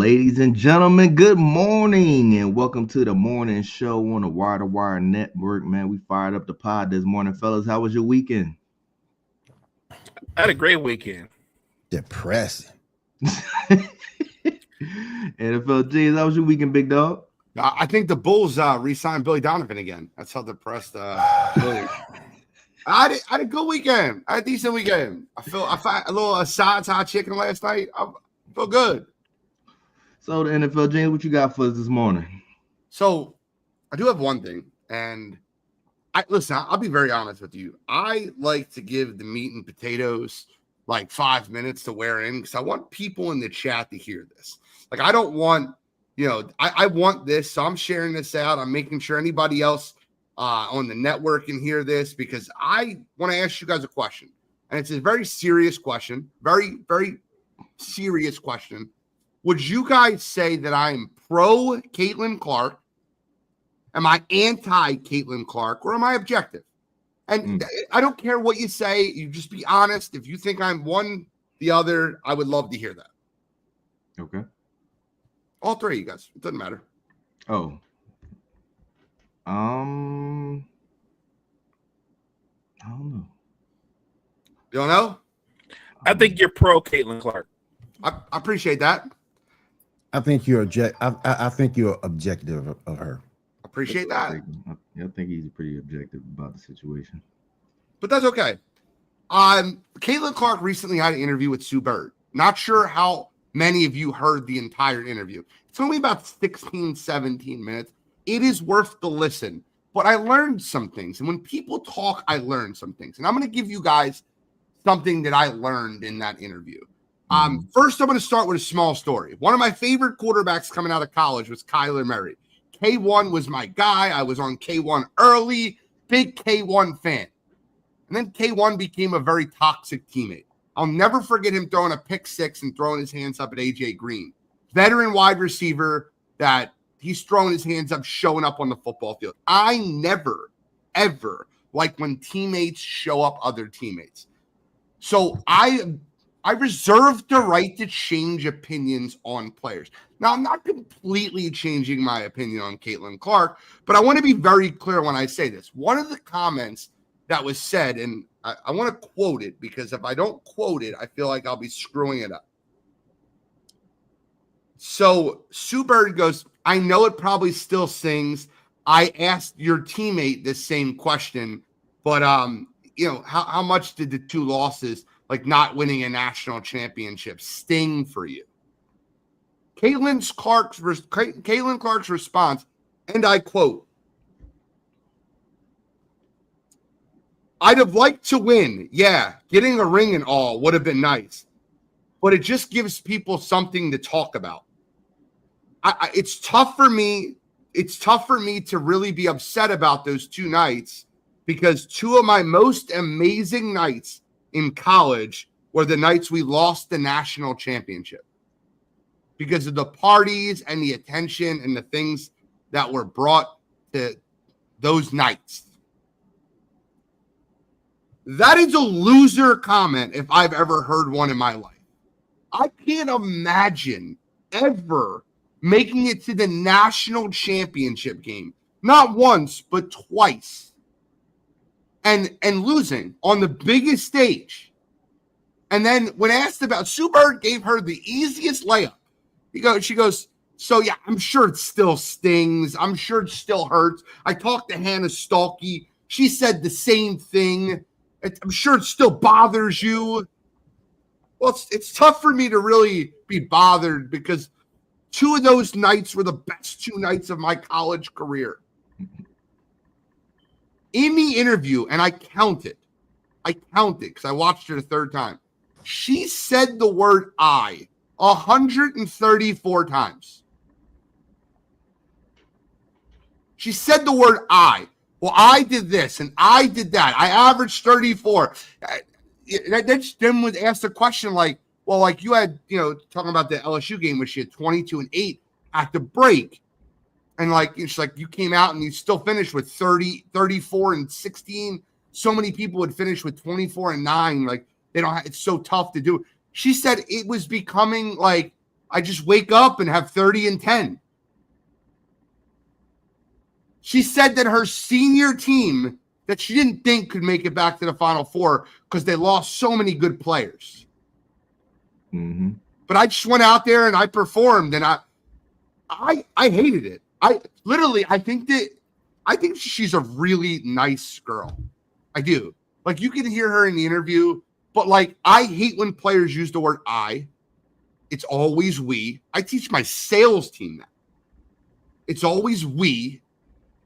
Ladies and gentlemen, good morning and welcome to the morning show on the Wire to Wire Network. Man, we fired up the pod this morning, fellas. How was your weekend? I had a great weekend. Depressing. NFL G's, how was your weekend, big dog? I think the Bulls re-signed Billy Donovan again. That's how depressed Billy. I had a good weekend. I had a decent weekend. I found a little Assad's hot chicken last night. I feel good. So the NFL G's, what you got for us this morning? So I do have one thing, and I'll be very honest with you. I like to give the meat and potatoes like 5 minutes to wear in because I want people in the chat to hear this. Like, I don't want, I want this. So I'm sharing this out. I'm making sure anybody else on the network can hear this because I want to ask you guys a question. And it's a very serious question. Very, very serious question. Would you guys say that I am pro Caitlin Clark? Am I anti Caitlin Clark? Or am I objective? And I don't care what you say. You just be honest. If you think I'm one, the other, I would love to hear that. Okay. All three, you guys. It doesn't matter. Oh. I don't know. You don't know? I think you're pro Caitlin Clark. I appreciate that. I think you're I think you're objective of her. Appreciate that. I think he's pretty objective about the situation. But that's okay. Caitlin Clark recently had an interview with Sue Bird. Not sure how many of you heard the entire interview. It's only about 16, 17 minutes. It is worth the listen. But I learned some things. And when people talk, I learn some things. And I'm going to give you guys something that I learned in that interview. First, I'm going to start with a small story. One of my favorite quarterbacks coming out of college was Kyler Murray. K1 was my guy. I was on K1 early, big K1 fan. And then K1 became a very toxic teammate. I'll never forget him throwing a pick six and throwing his hands up at AJ Green. Veteran wide receiver that he's throwing his hands up, showing up on the football field. I never, ever like when teammates show up other teammates. So I reserve the right to change opinions on players. Now, I'm not completely changing my opinion on Caitlin Clark, but I want to be very clear when I say this. One of the comments that was said, and I want to quote it because if I don't quote it, I feel like I'll be screwing it up. So Sue Bird goes, I know it probably still stings. I asked your teammate this same question, but how much did the two losses, like not winning a national championship, sting for you? Caitlin Clark's response, and I quote, I'd have liked to win. Yeah, getting a ring and all would have been nice, but it just gives people something to talk about. It's tough for me. It's tough for me to really be upset about those two nights because two of my most amazing nights in college were the nights we lost the national championship because of the parties and the attention and the things that were brought to those nights. That is a loser comment if I've ever heard one in my life. I can't imagine ever making it to the national championship game, not once, but twice, and losing on the biggest stage. And then when asked about, Sue Bird gave her the easiest layup. She goes, so yeah, I'm sure it still stings. I'm sure it still hurts. I talked to Hannah Stalkey. She said the same thing. I'm sure it still bothers you. Well, it's tough for me to really be bothered because two of those nights were the best two nights of my college career. In the interview, and I counted because I watched it a third time. She said the word I 134 times. She said the word I. Well, I did this and I did that. I averaged 34. Then would ask the question like, well, like you had, talking about the LSU game where she had 22 and 8 at the break. And like, it's like you came out and you still finished with 30, 34 and 16. So many people would finish with 24 and 9. Like it's so tough to do. She said it was becoming like I just wake up and have 30 and 10. She said that her senior team that she didn't think could make it back to the Final Four because they lost so many good players. Mm-hmm. But I just went out there and I performed, and I hated it. I think she's a really nice girl. I do. Like, you can hear her in the interview, but like, I hate when players use the word I. It's always we. I teach my sales team that. It's always we.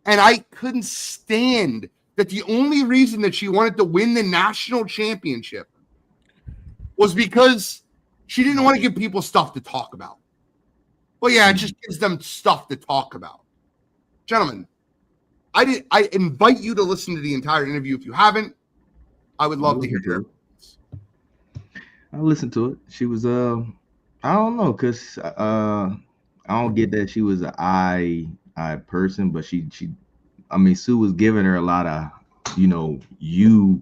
And I couldn't stand that the only reason that she wanted to win the national championship was because she didn't want to give people stuff to talk about. Well, yeah, it just gives them stuff to talk about. Gentlemen, I invite you to listen to the entire interview. If you haven't, I would love to hear your opinions. I listened to it. She was I don't know, because I don't get that she was an I person, but she I mean, Sue was giving her a lot of, you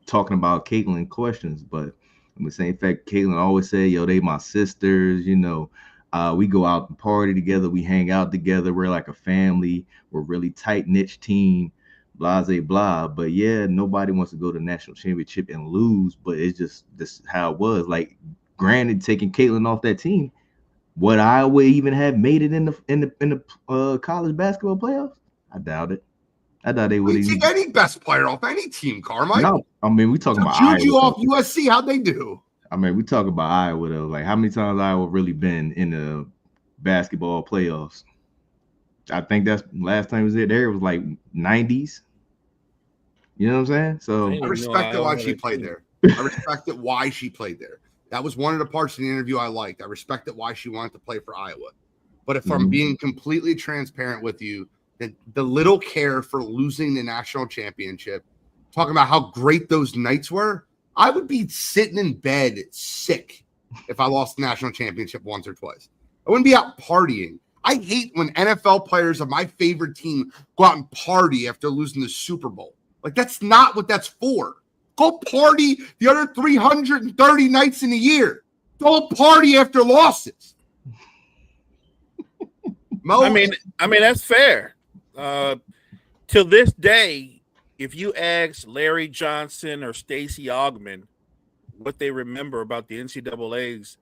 talking about Caitlyn questions, but in the same fact, Caitlyn always said, yo, they my sisters, we go out and party together, we hang out together, we're like a family, we're a really tight-knit team, blah, blah, blah. But yeah, nobody wants to go to the national championship and lose, but it's just this how it was. Like, granted, taking Caitlyn off that team, would Iowa even have made it in the college basketball playoffs? I doubt it. I doubt they would even take any best player off any team, Carmike. No, I mean, we talking about Juju Iowa. off USC, how'd they do? I mean, we talk about Iowa though. Like, how many times Iowa really been in the basketball playoffs? I think that's last time was there. It was like 90s. You know what I'm saying? So I respect why she played there. I respected why she played there. That was one of the parts of the interview I liked. I respected why she wanted to play for Iowa. But if I'm being completely transparent with you, that the little care for losing the national championship, talking about how great those nights were, I would be sitting in bed sick if I lost the national championship once or twice. I wouldn't be out partying. I hate when NFL players of my favorite team go out and party after losing the Super Bowl. Like, that's not what that's for. Go party the other 330 nights in a year. Don't party after losses. I mean that's fair. Till this day, if you ask Larry Johnson or Stacey Augmon what they remember about the NCAAs,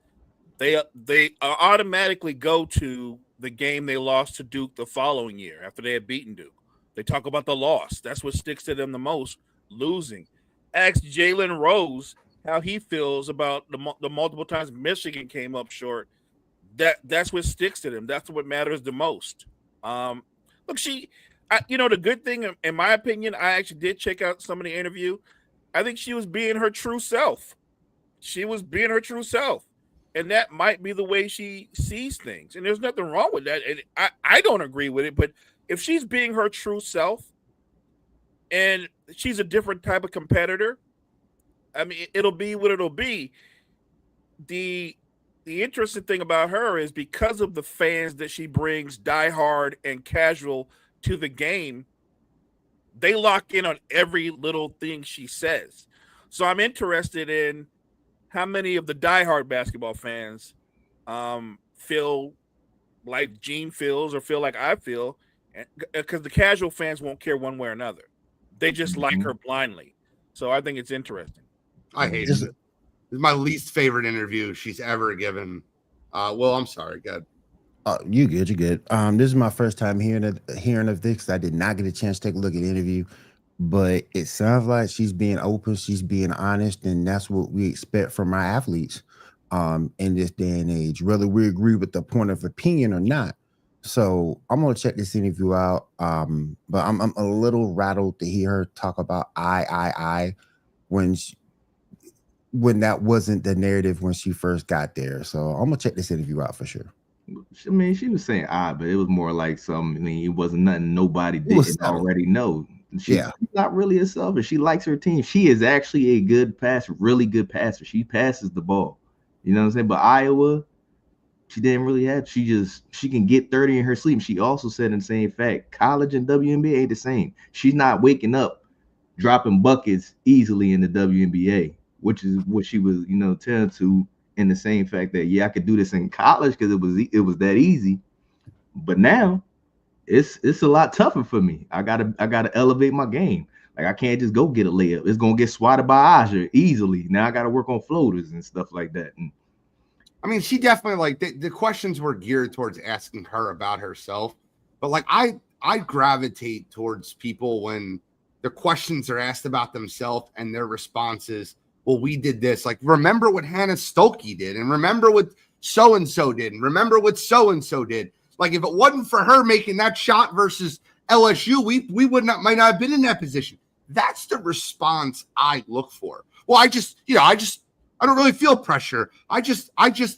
they automatically go to the game they lost to Duke the following year after they had beaten Duke. They talk about the loss. That's what sticks to them the most, losing. Ask Jalen Rose how he feels about the multiple times Michigan came up short. That's what sticks to them. That's what matters the most. Look, the good thing, in my opinion, I actually did check out some of the interview. I think she was being her true self. She was being her true self. And that might be the way she sees things. And there's nothing wrong with that. And I don't agree with it. But if she's being her true self and she's a different type of competitor, I mean, it'll be what it'll be. The interesting thing about her is because of the fans that she brings diehard and casual to the game, they lock in on every little thing she says. So I'm interested in how many of the diehard basketball fans feel like Gene feels or feel like I feel, because the casual fans won't care one way or another. They just like her blindly. So I think it's interesting. I hate it. This is my least favorite interview she's ever given. Well, I'm sorry. Good. You good? You good? This is my first time hearing of this. I did not get a chance to take a look at the interview, but it sounds like she's being open, she's being honest, and that's what we expect from our athletes in this day and age, whether we agree with the point of opinion or not. So I'm gonna check this interview out. But I'm a little rattled to hear her talk about I when that wasn't the narrative when she first got there. So I'm gonna check this interview out for sure. I mean, she was saying but it was more like it wasn't nothing nobody didn't already know. She's not really herself, and she likes her team. She is actually a good passer, really good passer. She passes the ball. You know what I'm saying? But Iowa, she didn't really have. She can get 30 in her sleep. She also said in the same fact, college and WNBA ain't the same. She's not waking up dropping buckets easily in the WNBA, which is what she was, telling to in the same fact that I could do this in college because it was that easy, but now it's a lot tougher for me. I gotta elevate my game. Like I can't just go get a layup. It's gonna get swatted by Aja easily. Now I gotta work on floaters and stuff like that. And I mean, she definitely like the questions were geared towards asking her about herself, but like I gravitate towards people when the questions are asked about themselves and their responses. Well, we did this. Like, remember what Hannah Stokey did, and remember what so and so did, and remember what so and so did. Like, if it wasn't for her making that shot versus LSU, we might not have been in that position. That's the response I look for. Well, I don't really feel pressure. I just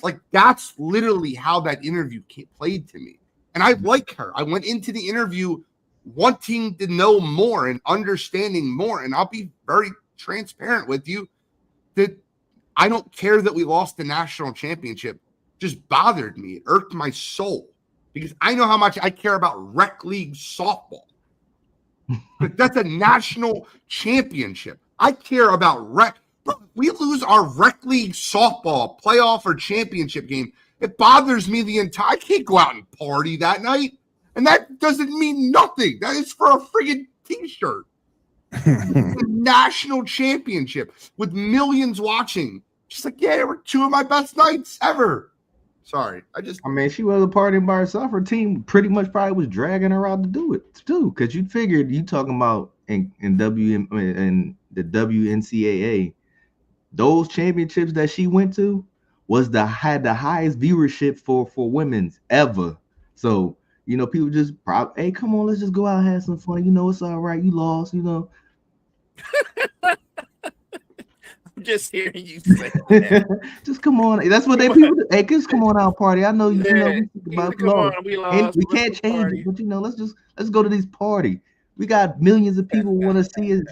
like that's literally how that interview played to me. And I like her. I went into the interview wanting to know more and understanding more. And I'll be very transparent with you that I don't care that we lost the national championship. It just bothered me. It irked my soul because I know how much I care about rec league softball. But that's a national championship. I care about rec. But if we lose our rec league softball playoff or championship game, it bothers me I can't go out and party that night. And that doesn't mean nothing. That is for a friggin' t-shirt. National championship with millions watching. Just like, yeah, they were two of my best nights ever. Sorry. I mean, she was a partying by herself. Her team pretty much probably was dragging her out to do it too. Because you figured you talking about in the WNCAA, those championships that she went to had the highest viewership for women's ever. So, people just hey, come on, let's just go out and have some fun. It's all right. You lost, I'm just hearing you say that. Just come on. That's what people do. Hey, just come on out and party. I know we lost. We can't change it, but let's go to this party. We got millions of people want to see us,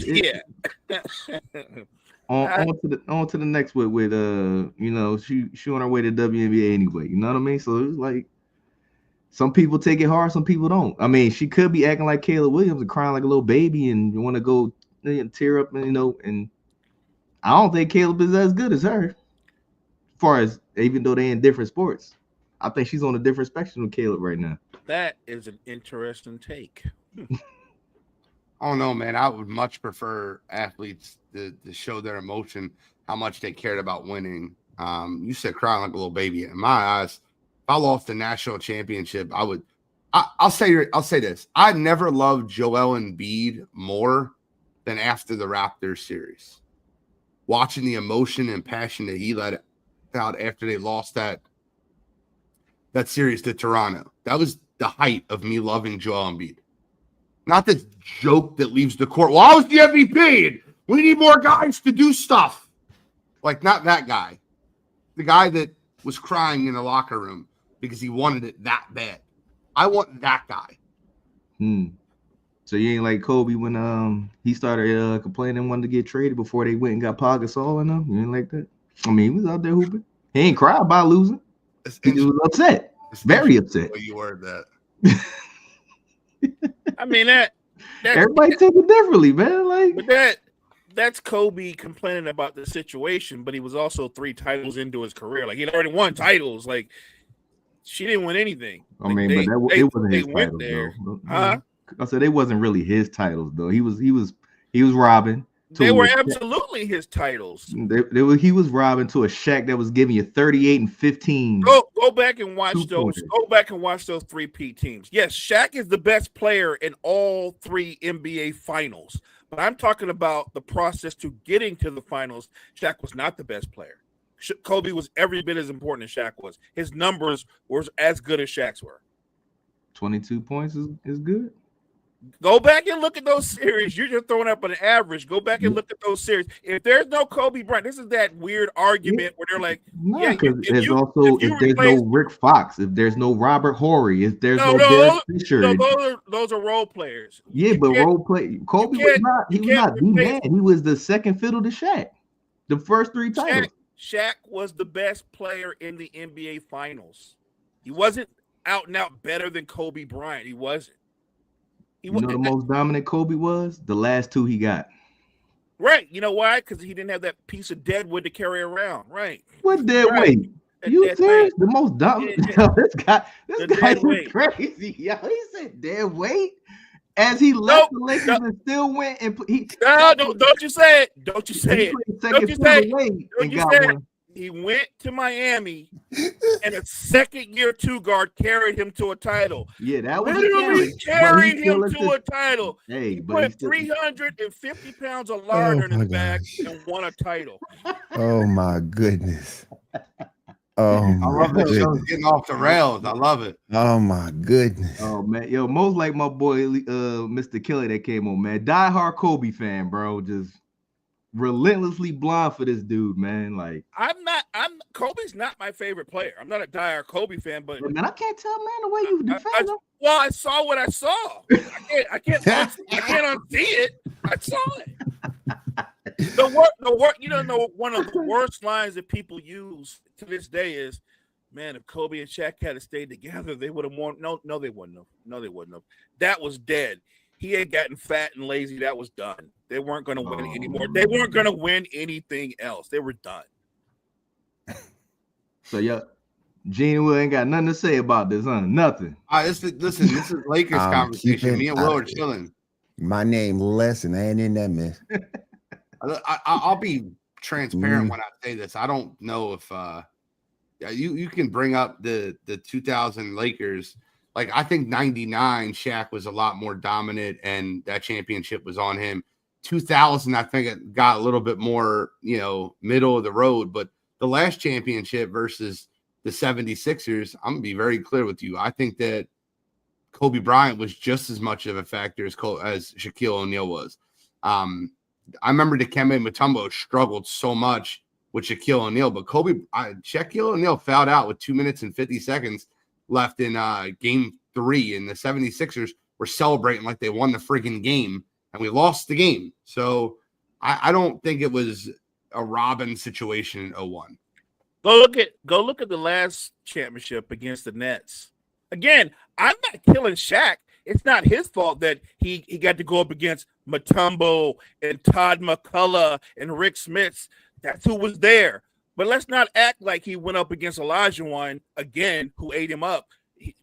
Yeah. On to the next with she on her way to WNBA anyway. You know what I mean? So it's like some people take it hard, some people don't. I mean, she could be acting like Caleb Williams and crying like a little baby and you want to go tear up and and I don't think Caleb is as good as her. As far as even though they're in different sports. I think she's on a different spectrum of Caleb right now. That is an interesting take. I don't know, man. I would much prefer athletes to show their emotion, how much they cared about winning. You said crying like a little baby. In my eyes, if I lost the national championship, I'll say this. I never loved Joel Embiid more than after the Raptors series. Watching the emotion and passion that he let out after they lost that series to Toronto. That was the height of me loving Joel Embiid. Not this joke that leaves the court. Well, I was the MVP. And we need more guys to do stuff. Like, not that guy. The guy that was crying in the locker room because he wanted it that bad. I want that guy. So you ain't like Kobe when he started complaining and wanted to get traded before they went and got Pau Gasol in them? You ain't like that? I mean, he was out there hooping. He ain't cried about losing. He was upset. Very upset. Well, you word that. I mean that everybody take it differently, man. Like, but that's Kobe complaining about the situation, but he was also 3 titles into his career. Like, he'd already won titles. Like, she didn't win anything. I mean, but it wasn't his titles, though. Huh? I said they wasn't really his titles, though. He was robbing. They were absolutely his titles. He was robbing to a Shaq that was giving you 38 and 15. Go back and watch those. Go back and watch those 3P teams. Yes, Shaq is the best player in all 3 NBA finals. But I'm talking about the process to getting to the finals. Shaq was not the best player. Kobe was every bit as important as Shaq was. His numbers were as good as Shaq's were. 22 points is good. Go back and look at those series. You're just throwing up an average. Go back and look at those series. If there's no Kobe Bryant, this is that weird argument where they're like, because if there's no Rick Fox, if there's no Robert Horry, if there's no Derek Fisher, those are role players. Yeah, but role play. Kobe was not. He was not the man. He was the second fiddle to Shaq. The first 3 titles. Shaq was the best player in the NBA Finals. He wasn't out and out better than Kobe Bryant. He wasn't. You know the most dominant Kobe was? The last 2 he got. Right. You know why? Because he didn't have that piece of dead wood to carry around. Right. What dead Right. weight? You Dead serious? weight. The most dominant. Yeah. This guy The is dead weight. crazy. Yo, he said dead weight as he left the Lakers and still went and don't you say it. Don't you say it. Don't you say it. Don't you say it. He went to Miami, and a second-year two-guard carried him to a title. Yeah, that was literally carried him to a title. Hey, he put 350 pounds of lard in his back and won a title. Oh my goodness! Oh, I love the show's getting off the rails. I love it. Oh my goodness! Oh man, yo, most like my boy, Mr. Kelly that came on, man. Die-hard Kobe fan, bro. Just relentlessly blind for this dude, man. Like Kobe's not my favorite player. I'm not a diehard Kobe fan, but man, I can't tell, man, the way you defend him. Well, I saw what I saw. I can't unsee it. I saw it. One of the worst lines that people use to this day is, man, if Kobe and Shaq had stayed together, they would have won. No, they wouldn't have. No, they wouldn't have. That was dead. He had gotten fat and lazy. That was done. They weren't going to win anymore. They weren't going to win anything else. They were done. So, yeah, Gene Will ain't got nothing to say about this, huh? Nothing. Listen, this is Lakers conversation. Me and Will are chilling. My name Les, and I ain't in that mess. I'll be transparent when I say this. I don't know if you can bring up the 2000 Lakers. Like, I think 99 Shaq was a lot more dominant, and that championship was on him. 2000, I think it got a little bit more, middle of the road. But the last championship versus the 76ers, I'm going to be very clear with you. I think that Kobe Bryant was just as much of a factor as Shaquille O'Neal was. I remember Dikembe Mutombo struggled so much with Shaquille O'Neal, but Shaquille O'Neal fouled out with 2 minutes and 50 seconds left in game 3, and the 76ers were celebrating like they won the freaking game, and we lost the game. So I don't think it was a Robin situation in 01. Go look at the last championship against the Nets. Again, I'm not killing Shaq. It's not his fault that he got to go up against Mutombo and Todd McCullough and Rick Smits. That's who was there. But let's not act like he went up against Olajuwon again, who ate him up.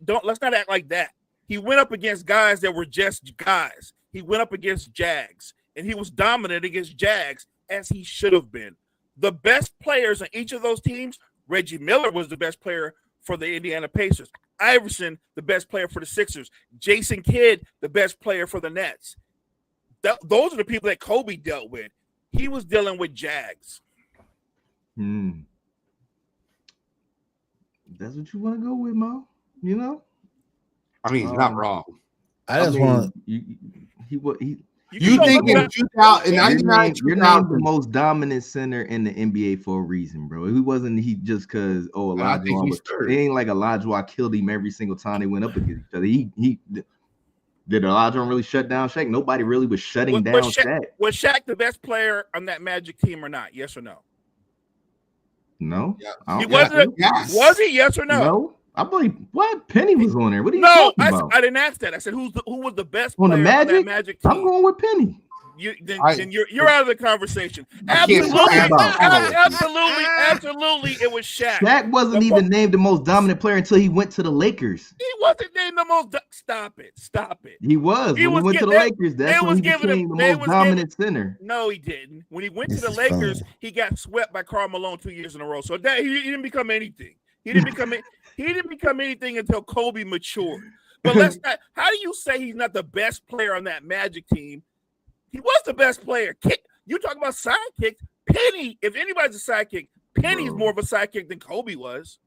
Let's not act like that. He went up against guys that were just guys. He went up against Jags, and he was dominant against Jags, as he should have been. The best players on each of those teams, Reggie Miller was the best player for the Indiana Pacers. Iverson, the best player for the Sixers. Jason Kidd, the best player for the Nets. Those are the people that Kobe dealt with. He was dealing with Jags. That's what you want to go with, Mo. I mean, he's not wrong. I just want You think in 2099, you're not the most dominant center in the NBA for a reason, bro. He wasn't just because Olajuwon it ain't like Olajuwon killed him every single time they went up against each other. He did Olajuwon really shut down Shaq? Nobody really was shutting down Shaq. Was Shaq the best player on that Magic team or not? Yes or no? No. Yeah. He wasn't. Yes. Was he? Yes or no? No. I believe what Penny was on there. What are you talking about? I didn't ask that. I said who was the best on player the Magic? On that Magic team? I'm going with Penny. Then you're out of the conversation. Absolutely, it was Shaq. Shaq wasn't even named the most dominant player until he went to the Lakers. He wasn't named the most. Stop it! He was. When he went to the Lakers, that's when he became the most dominant center. No, he didn't. When he went to the Lakers, he got swept by Karl Malone 2 years in a row. So that he didn't become anything. He didn't become anything until Kobe matured. But let's not. How do you say he's not the best player on that Magic team? He was the best player. You talk about sidekicks. Penny, if anybody's a sidekick, Penny's more of a sidekick than Kobe was.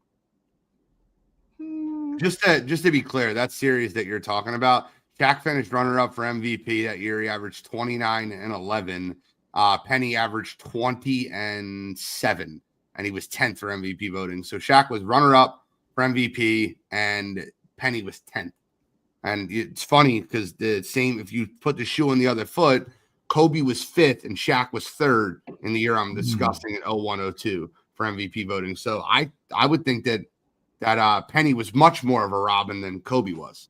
Just to be clear, that series that you're talking about, Shaq finished runner-up for MVP that year. He averaged 29 and 11. Penny averaged 20 and 7, and he was 10th for MVP voting. So Shaq was runner-up for MVP, and Penny was 10th. And it's funny because if you put the shoe on the other foot, Kobe was 5th and Shaq was 3rd in the year I'm discussing at 01-02 for MVP voting. So I would think that Penny was much more of a Robin than Kobe was.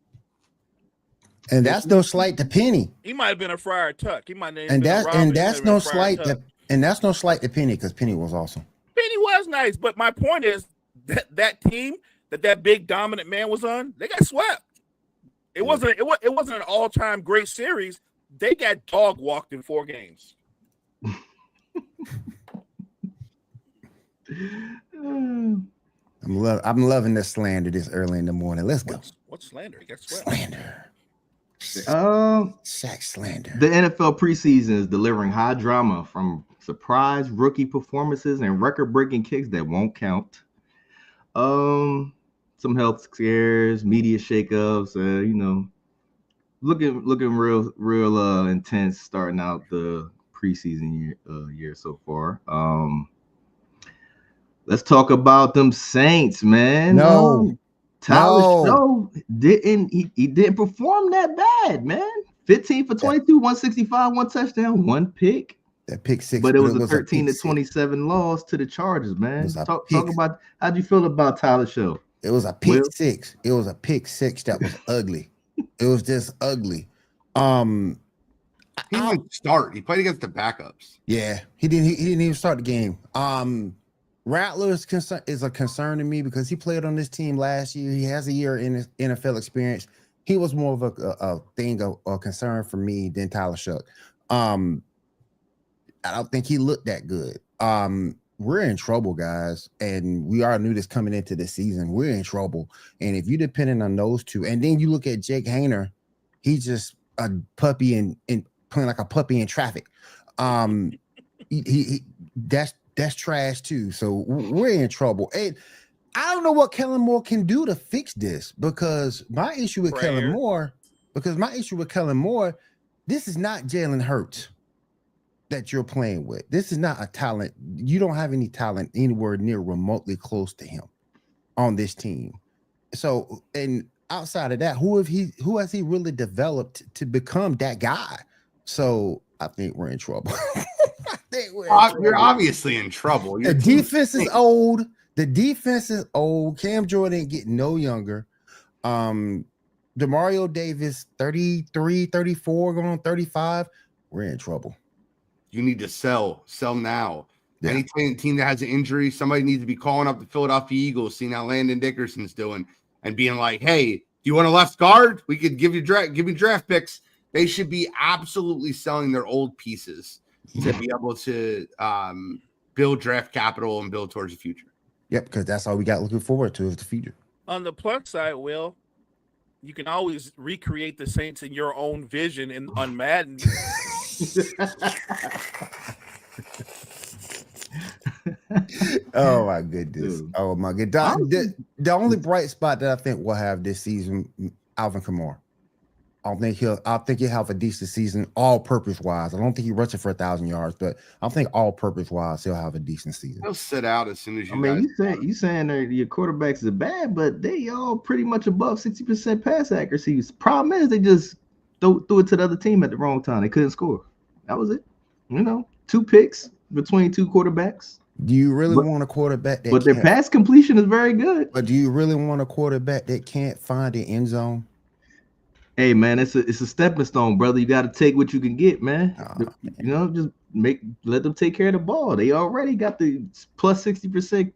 And that's no slight to Penny. He might have been a Friar Tuck. He might have And been a that's Robin. and He might that's have been no a Friar slight Tuck. that's no slight to Penny because Penny was awesome. Penny was nice, but my point is that team that big dominant man was on, they got swept. It wasn't an all-time great series. They got dog walked in 4 games. I'm loving this slander this early in the morning. Let's go. What's slander? He got swept. Slander. Shaq slander. The NFL preseason is delivering high drama from surprise rookie performances and record-breaking kicks that won't count. Some health scares, media shakeups, looking real intense starting out the preseason year so far. Let's talk about them Saints, man. Tyler Show didn't perform that bad, man. 15 for 22, 165, 1 touchdown, 1 pick. That pick 6, but it was a 13-27 loss to the Chargers, man. Talk about how'd you feel about Tyler Show? It was a pick 6. It was a pick 6 that was ugly. It was just ugly. He didn't start. He played against the backups. Yeah, he didn't even start the game. Rattler is a concern to me because he played on this team last year. He has a year in his NFL experience. He was more of a concern for me than Tyler Shough. I don't think he looked that good. We're in trouble, guys, and we already knew this coming into the season. We're in trouble, and if you're depending on those two, and then you look at Jake Haener, he's just a puppy and playing like a puppy in traffic. That's trash too. So we're in trouble. And I don't know what Kellen Moore can do to fix this because my issue with Kellen Moore, this is not Jalen Hurts that you're playing with. This is not a talent. You don't have any talent anywhere near remotely close to him on this team. So, and outside of that, who has he really developed to become that guy? So I think we're in trouble. You're obviously in trouble. The defense is old. Cam Jordan ain't getting no younger. DeMario Davis, 33, 34, going on 35. We're in trouble. You need to sell now. Yeah. Any team that has an injury, somebody needs to be calling up the Philadelphia Eagles, seeing how Landon Dickerson's doing, and being like, "Hey, do you want a left guard? We could give me draft picks." They should be absolutely selling their old pieces to be able to build draft capital and build towards the future. Yep, because that's all we got looking forward to is the future. On the plus side, Will, you can always recreate the Saints in your own vision on Madden. Oh my goodness! Dude. Oh my goodness! The only bright spot that I think we'll have this season, Alvin Kamara. I think he'll have a decent season, all-purpose wise. I don't think he's rushing for 1,000 yards, but I think all-purpose wise, he'll have a decent season. He'll sit out as soon as you. I mean, you saying that your quarterbacks are bad, but they all pretty much above 60% pass accuracy. Problem is, they just threw it to the other team at the wrong time. They couldn't score. That was it. 2 picks between 2 quarterbacks. Do you really want a quarterback that? But their pass completion is very good. But do you really want a quarterback that can't find the end zone? Hey man, it's a stepping stone, brother. You got to take what you can get, man. Just let them take care of the ball. They already got the plus 60%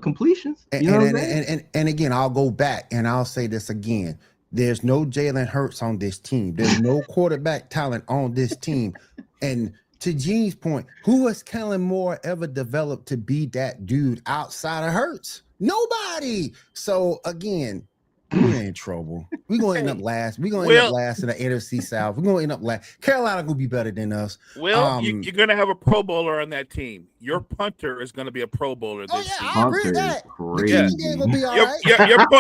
completions. And again, I'll go back and I'll say this again. There's no Jalen Hurts on this team. There's no quarterback talent on this team. And to Gene's point, who has Kellen Moore ever developed to be that dude outside of Hurts? Nobody. So again, we're in trouble. We're going to end up last. We're going to end up last in the NFC South. We're going to end up last. Carolina will be better than us. Well, you're going to have a Pro Bowler on that team. Your punter is going to be a Pro Bowler this season. I agree with that. Crazy. Be all right.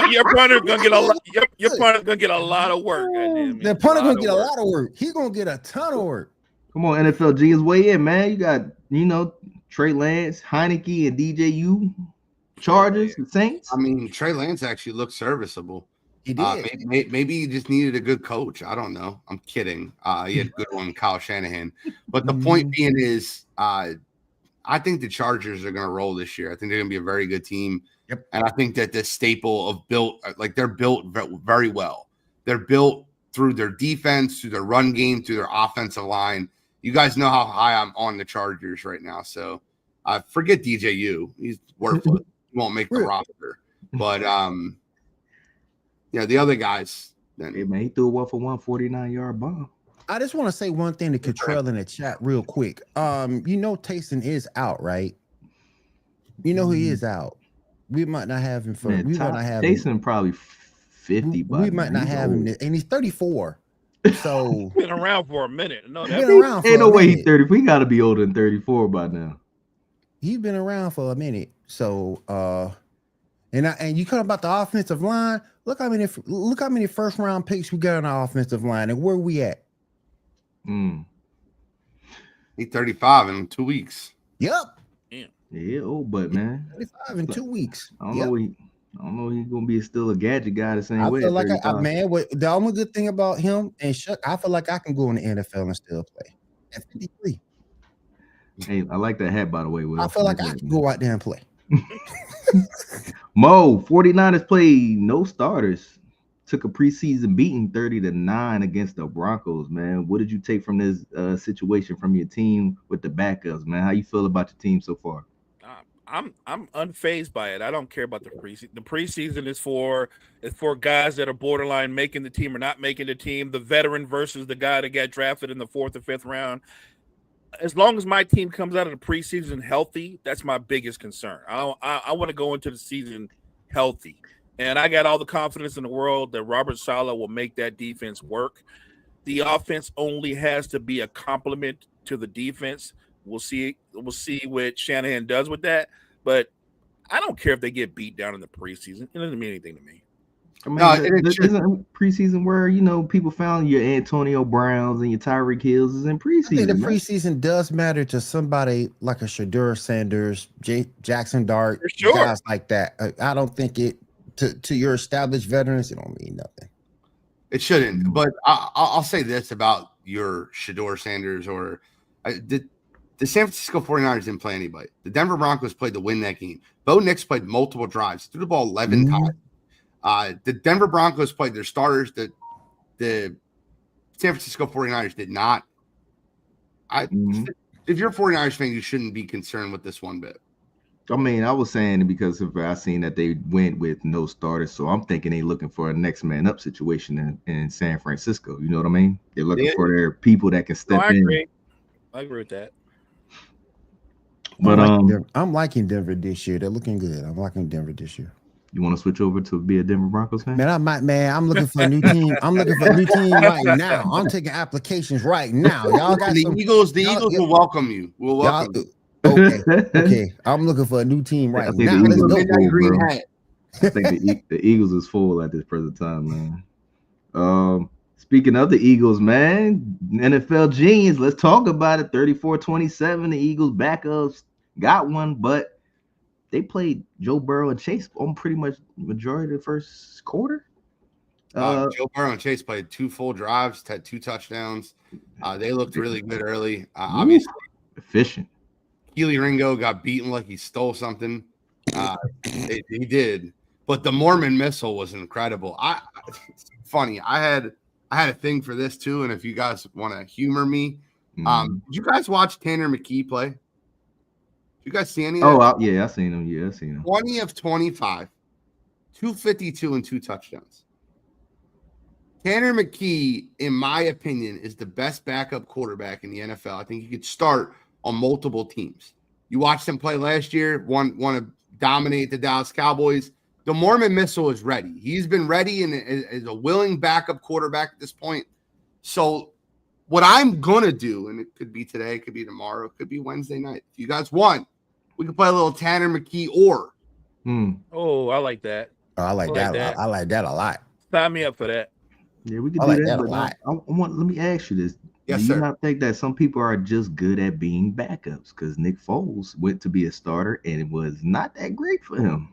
Your punter's going to get a lot. Your punter's going to get a lot of work. The punter's going to get a lot of work. He's going to get a ton of work. Come on, NFL G's way in, man. You got Trey Lance, Heineke, and DJU. Chargers, the Saints. I mean, Trey Lance actually looked serviceable. He did. Maybe he just needed a good coach. I don't know. I'm kidding. He had a good one, Kyle Shanahan. But the point being is, I think the Chargers are going to roll this year. I think they're going to be a very good team. Yep. And I think that the staple of they're built very well. They're built through their defense, through their run game, through their offensive line. You guys know how high I'm on the Chargers right now. So forget DJU. He's worthless. He won't make the roster. But, the other guys. Then, hey, man, he threw a 1-for-1 49-yard bomb. I just want to say one thing to Cottrell in the chat real quick. Taysom is out, right? You know he is out. We might not have him for. Man, we might not have Taysom him. Probably 50. We might not have him, and he's 34. So been around for a minute. No, been around. Ain't no way he's 30. We got to be older than 34 by now. He's been around for a minute. So and you come about the offensive line. Look how many first round picks we got on our offensive line, and where we at? He's 35 in 2 weeks. Yep. Yeah, but man, 35 in 2 weeks. I don't know. I don't know. He's gonna be still a gadget guy the same way. I feel like the only good thing about him and I feel like I can go in the NFL and still play at 53. Hey, I like that hat, by the way. Will. I feel like I can go out there and play. Mo, 49ers played no starters. Took a preseason beating 30-9 against the Broncos, man. What did you take from this situation from your team with the backups, man? How you feel about your team so far? I'm unfazed by it. I don't care about the preseason. The preseason is for guys that are borderline making the team or not making the team. The veteran versus the guy that got drafted in the 4th or 5th round. As long as my team comes out of the preseason healthy, that's my biggest concern. I want to go into the season healthy, and I got all the confidence in the world that Robert Saleh will make that defense work. The offense only has to be a complement to the defense. We'll see what Shanahan does with that, but I don't care if they get beat down in the preseason. It doesn't mean anything to me. I mean, this isn't preseason where people found your Antonio Browns and your Tyreek Hills is in preseason. I think the preseason does matter to somebody like a Shedeur Sanders, Jackson Dart, guys like that. I don't think it to your established veterans. It don't mean nothing. It shouldn't. But I'll say this about your Shedeur Sanders or the San Francisco 49ers didn't play anybody. The Denver Broncos played to win that game. Bo Nix played multiple drives, threw the ball 11 times. The Denver Broncos played their starters. The San Francisco 49ers did not. If you're a 49ers fan, you shouldn't be concerned with this one bit. I mean, I was saying it because I seen that they went with no starters, so I'm thinking they looking for a next man up situation in San Francisco. You know what I mean? They're looking for their people that can step in. I agree with that. But I'm liking Denver this year. They're looking good. I'm liking Denver this year. You want to switch over to be a Denver Broncos fan? I'm looking for a new team. I'm looking for a new team right now. I'm taking applications right now. Y'all got the Eagles. The Eagles will welcome you. We'll welcome you. Okay. I'm looking for a new team right now. I think the Eagles is full at this present time, man. Speaking of the Eagles, man, NFL GENEius, let's talk about it. 34-27, the Eagles backups got one, but they played Joe Burrow and Chase on pretty much majority of the first quarter. Joe Burrow and Chase played 2 full drives, had 2 touchdowns. They looked really good early. Obviously, efficient. Keely Ringo got beaten like he stole something. He did, but the Mormon missile was incredible. It's funny. I had a thing for this too, and if you guys want to humor me, did you guys watch Tanner McKee play? Did you guys see any of that? Yeah, I seen him. Yeah, I seen him. 20 of 25, 252 and 2 touchdowns. Tanner McKee, in my opinion, is the best backup quarterback in the NFL. I think he could start on multiple teams. You watched him play last year, want to dominate the Dallas Cowboys. The Mormon missile is ready. He's been ready and is a willing backup quarterback at this point. So what I'm going to do, and it could be today, it could be tomorrow, it could be Wednesday night. If you guys want, we can play a little Tanner McKee or. Oh, I like that. I like that. I like that a lot. Sign me up for that. Yeah, we can do that a lot. Let me ask you this. Yes, do you sir. not think that some people are just good at being backups? Because Nick Foles went to be a starter and it was not that great for him.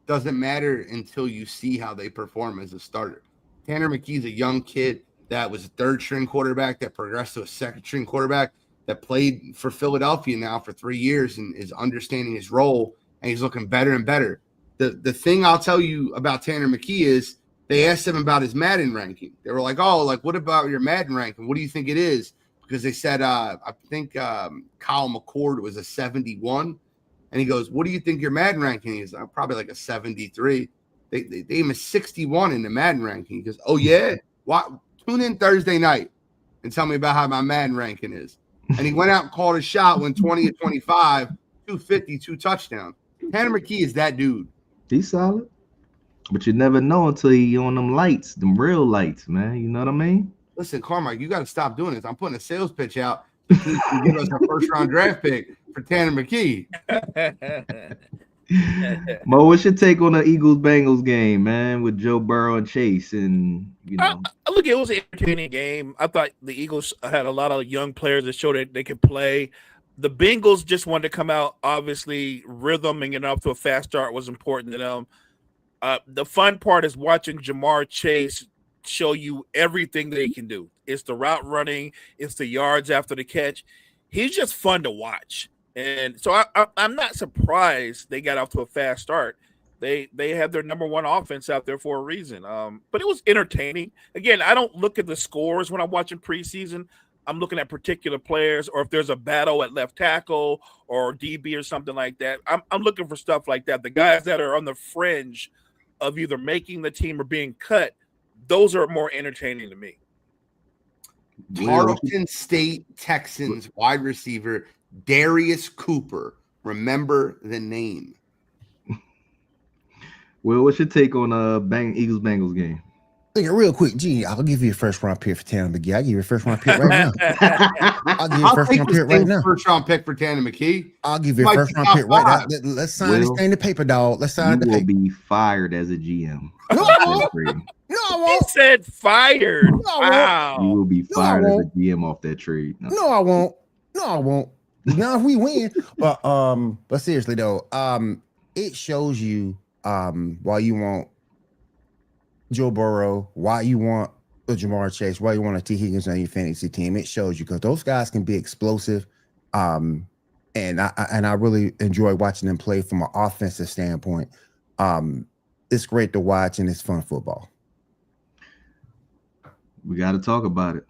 Doesn't matter until you see how they perform as a starter. Tanner McKee's a young kid that was a 3rd-string quarterback that progressed to a 2nd-string quarterback that played for Philadelphia now for 3 years and is understanding his role, and he's looking better and better. The thing I'll tell you about Tanner McKee is They asked him about his Madden ranking. They were like, "Oh, like what about your Madden ranking? What do you think it is?" Because they said, I think Kyle McCord was a 71, and he goes, "What do you think your Madden ranking is?" Probably like a 73. They gave him a 61 in the Madden ranking. He goes, "Oh yeah, tune in Thursday night and tell me about how my Madden ranking is." And he went out and called a shot, went 20 of 25, 250, 2 touchdowns. Tanner McKee is that dude. He's solid. But you never know until he on them lights, them real lights, man. You know what I mean? Listen, Carmike, you got to stop doing this. I'm putting a sales pitch out to give us a first-round draft pick for Tanner McKee. Mo, what's your take on the Eagles-Bengals game, man, with Joe Burrow and Chase? And, you know. Look, it was an entertaining game. I thought the Eagles had a lot of young players that showed that they could play. The Bengals just wanted to come out. Obviously, rhythm and getting off to a fast start was important to them. The fun part is watching Jamar Chase show you everything that he can do. It's the route running. It's the yards after the catch. He's just fun to watch. And so I'm not surprised they got off to a fast start. They have their number one offense out there for a reason. But it was entertaining. Again, I don't look at the scores when I'm watching preseason. I'm looking at particular players, or if there's a battle at left tackle or DB or something like that. I'm looking for stuff like that. The guys that are on the fringe of either making the team or being cut, those are more entertaining to me. Tarleton State Texans wide receiver Darius Cooper. Remember the name. Well, what's your take on Eagles-Bengals game? Look, real quick, Gene, I'll give you a first round pick for Tanner McKee. I'll give you a first round pick right now. I'll give you a first round pick right now. First round pick for Tanner McKee. I'll give you a first round pick right now. Let's sign this thing to paper, dog. Let's sign the paper. You will be fired as a GM. No, I won't. He said fired. Wow. You will be fired as a GM off that trade. No, I won't. Now if we win, but seriously though, it shows you why you want Joe Burrow, why you want a Jamar Chase, why you want a T. Higgins on your fantasy team. It shows you because those guys can be explosive, and I really enjoy watching them play from an offensive standpoint. It's great to watch and it's fun football. We got to talk about it,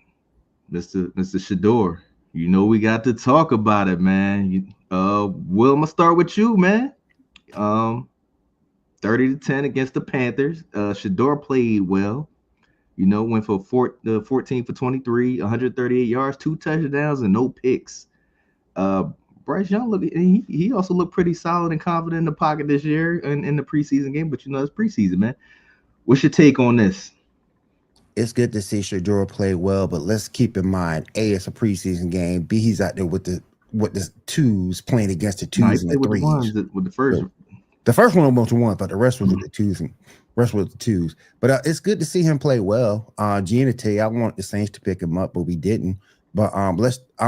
Mr. Shador. You know we got to talk about it, man. Will, I'm gonna start with you, man. 30-10 against the Panthers. Shador played well. You know, went for 14 for 23, 138 yards, 2 touchdowns, and no picks. Bryce Young he also looked pretty solid and confident in the pocket this year in the preseason game. But you know, it's preseason, man. What's your take on this? It's good to see Shador play well, but let's keep in mind, A, it's a preseason game. B, he's out there with the twos playing against the twos and the threes. With the first. The first one was 1, but the rest was with the twos and rest was the twos. But it's good to see him play well. Gene, to tell you, I wanted the Saints to pick him up, but we didn't. But I'm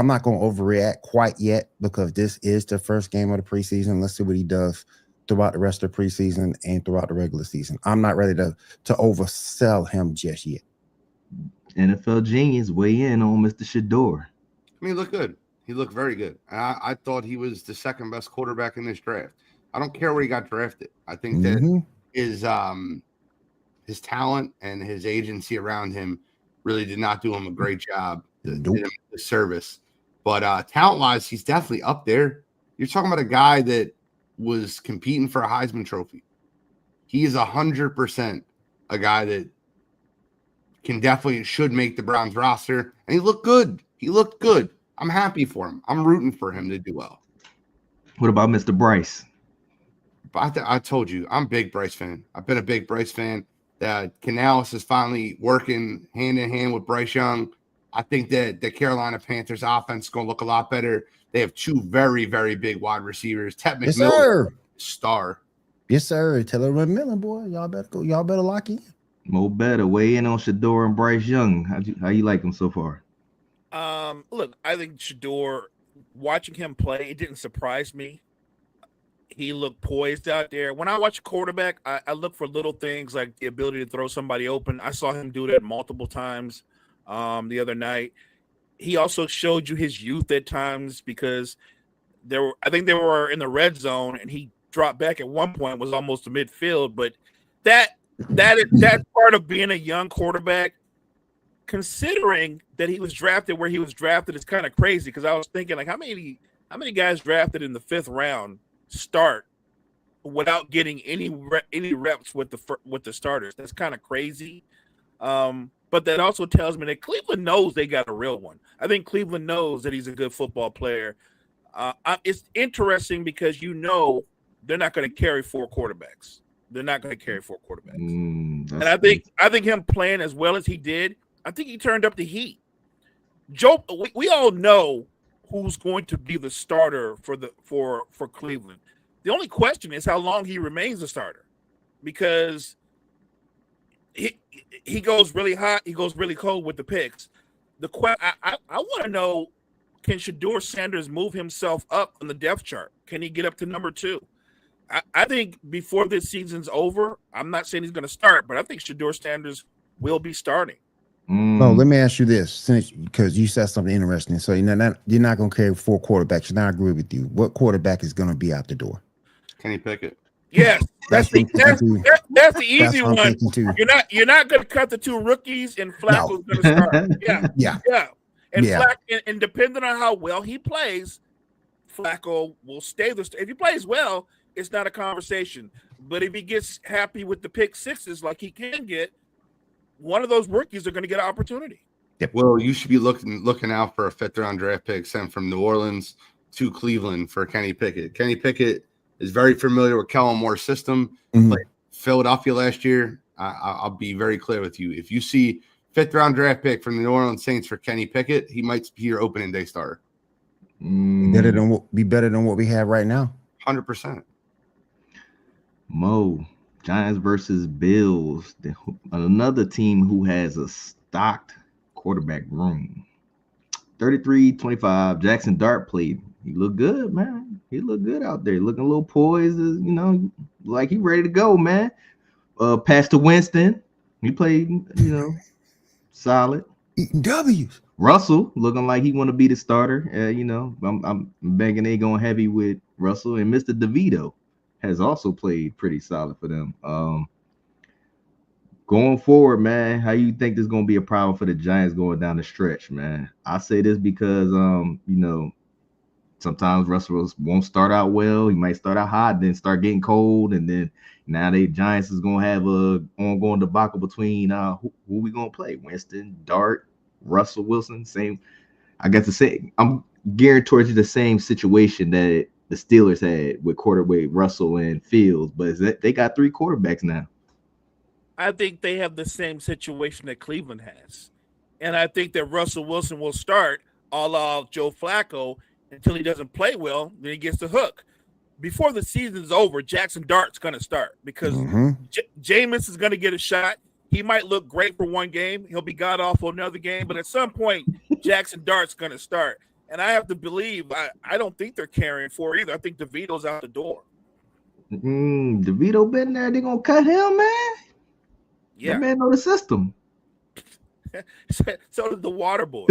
not going to overreact quite yet because this is the first game of the preseason. Let's see what he does throughout the rest of the preseason and throughout the regular season. I'm not ready to oversell him just yet. NFL genius weigh in on Mr. Shador. I mean, he looked good. He looked very good. I thought he was the second best quarterback in this draft. I don't care where he got drafted. I think that his talent and his agency around him really did not do him a great job. Did him the service. But talent-wise, he's definitely up there. You're talking about a guy that was competing for a Heisman Trophy. He is 100% a guy that should make the Browns roster. And he looked good. I'm happy for him. I'm rooting for him to do well. What about Mr. Bryce? I told you, I'm a big Bryce fan. I've been a big Bryce fan. GENEius is finally working hand in hand with Bryce Young. I think that the Carolina Panthers offense is going to look a lot better. They have 2 very, very big wide receivers. Ted McMillan, star. Yes, sir. Taylor McMillan, boy. Y'all better lock in. Mo better weigh in on Shador and Bryce Young. How you like them so far? Look, I think Shador, watching him play, it didn't surprise me. He looked poised out there. When I watch a quarterback, I look for little things like the ability to throw somebody open. I saw him do that multiple times the other night. He also showed you his youth at times because I think they were in the red zone and he dropped back at one point, was almost to midfield. But that that's part of being a young quarterback. Considering that he was drafted where he was drafted is kind of crazy because I was thinking like how many guys drafted in the 5th round start without getting any reps with the starters. That's kind of crazy. But that also tells me that Cleveland knows they got a real one. I think Cleveland knows that he's a good football player. It's interesting because they're not going to carry 4 quarterbacks. They're not going to carry 4 quarterbacks. And I think him playing as well as he did, I think he turned up the heat. Joe, we all know who's going to be the starter for Cleveland. The only question is how long he remains a starter, because he goes really hot, he goes really cold with the picks. I want to know, can Shedeur Sanders move himself up on the depth chart? Can he get up to number 2? I think before this season's over, I'm not saying he's going to start, but I think Shedeur Sanders will be starting. Oh, let me ask you this, because you said something interesting. So you're not going to carry 4 quarterbacks. And I agree with you. What quarterback is going to be out the door? Kenny Pickett. Yes, that's the easy one. You're not going to cut the 2 rookies, and Flacco's going to start. Yeah. And depending on how well he plays, Flacco will stay the. If he plays well, it's not a conversation. But if he gets happy with the pick sixes like he can get, one of those rookies are going to get an opportunity. Yep. Well, you should be looking out for a 5th round draft pick sent from New Orleans to Cleveland for Kenny Pickett. Kenny Pickett is very familiar with Kellen Moore's system. Like Philadelphia last year, I'll be very clear with you. If you see 5th round draft pick from the New Orleans Saints for Kenny Pickett, he might be your opening day starter. Be better than what we have right now. 100%. Mo, Giants versus Bills, another team who has a stocked quarterback room. 33-25, Jackson Dart played. He looked good, man. He looked good out there. Looking a little poised, like he ready to go, man. Pass to Winston. He played, solid. Eating W's. Russell looking like he want to be the starter. I'm begging they going heavy with Russell, and Mr. DeVito has also played pretty solid for them. Going forward, man, how you think this is going to be a problem for the Giants going down the stretch, man? I say this because, sometimes Russell won't start out well. He might start out hot, then start getting cold, and then now the Giants is going to have a ongoing debacle between who we going to play, Winston, Dart, Russell Wilson. Same, I guess the same. I'm gearing towards the same situation that the Steelers had with Russell and Fields, but they got 3 quarterbacks now. I think they have the same situation that Cleveland has. And I think that Russell Wilson will start a la Joe Flacco until he doesn't play well, then he gets the hook. Before the season's over, Jackson Dart's going to start because Jameis is going to get a shot. He might look great for one game. He'll be god-awful another game. But at some point, Jackson Dart's going to start. And I have to believe, I don't think they're carrying 4 either. I think DeVito's out the door. DeVito been there. They're going to cut him, man. Yeah. That man know the system. So did the water boy.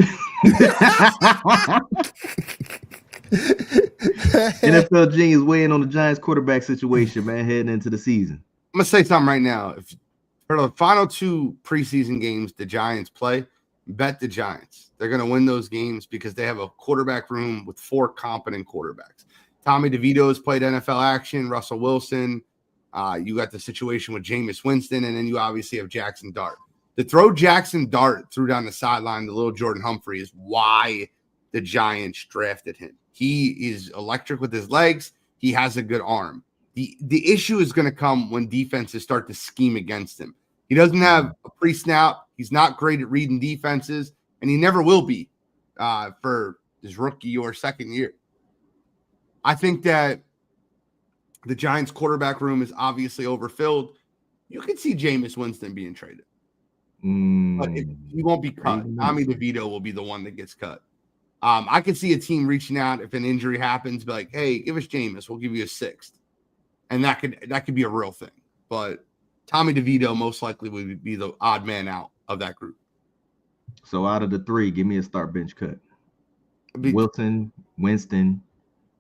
NFL GENEius weighing on the Giants quarterback situation, man, heading into the season. I'm going to say something right now. If for the final 2 preseason games the Giants play, bet the Giants. They're going to win those games because they have a quarterback room with 4 competent quarterbacks. Tommy DeVito has played NFL action, Russell Wilson. You got the situation with Jameis Winston, and then you obviously have Jackson Dart. To throw Jackson Dart through down the sideline to little Jordan Humphrey is why the Giants drafted him. He is electric with his legs. He has a good arm. The issue is going to come when defenses start to scheme against him. He doesn't have a pre-snap. He's not great at reading defenses, and he never will be for his rookie or second year. I think that the Giants quarterback room is obviously overfilled. You can see Jameis Winston being traded. But he won't be cut. Tommy DeVito will be the one that gets cut. I could see a team reaching out if an injury happens, be like, hey, give us Jameis. We'll give you a 6th. And that could be a real thing. But Tommy DeVito most likely would be the odd man out of that group. So out of the 3, give me a start bench cut. Wilson, Winston,